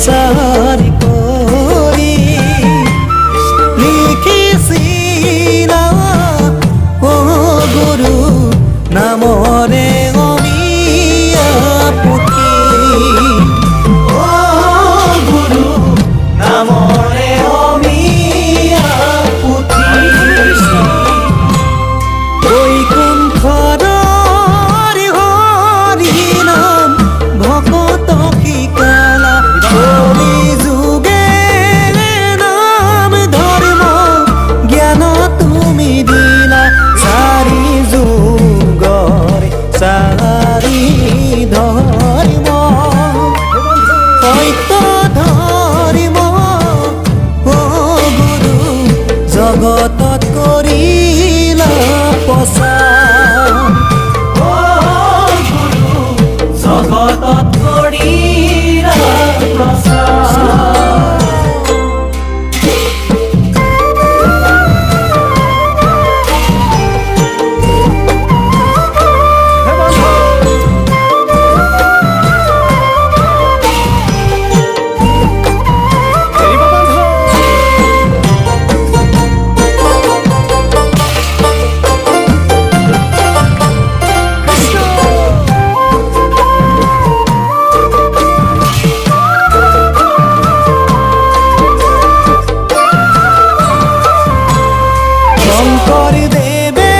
সাৰি কৰি লিখিছিলা ও গুৰু নামৰে অমিয়া পুথি ও গুৰু নামৰে অমিয়া পুথি বৈকুণ্ঠৰ হৰি নাম ভকত শিকালা কলি যুগে নাম ধৰ্ম জ্ঞান তুমি দিলা চাৰি যুগৰ চাৰি ধৰ্ম সত্য ধৰ্ম ও গুৰু জগতত কৰিলা প্ৰচাৰ ও গুৰু জগতত কৰিলা প্ৰচাৰ শংকৰ দেৱে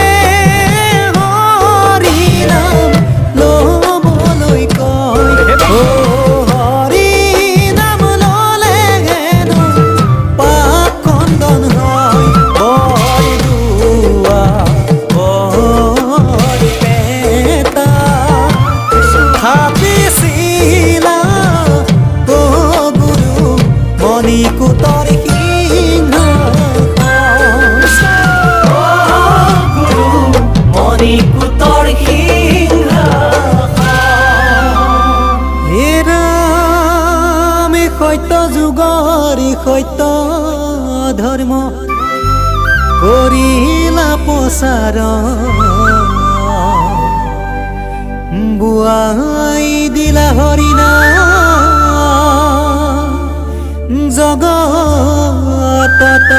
হৰি নাম ল'বলৈ কয় ও হৰি নাম ল'লে হেনো পাপ খণ্ডন হয় বৰ দুৱা বৰ পেটা ভাবিছিলা ও গুৰু মণিকূটৰ মণিকূটৰ হে ৰাম সত্য যুগৰ সত্য ধৰ্ম কৰিলা প্ৰচাৰ বুৱাই দিলা হৰিনাম জগতত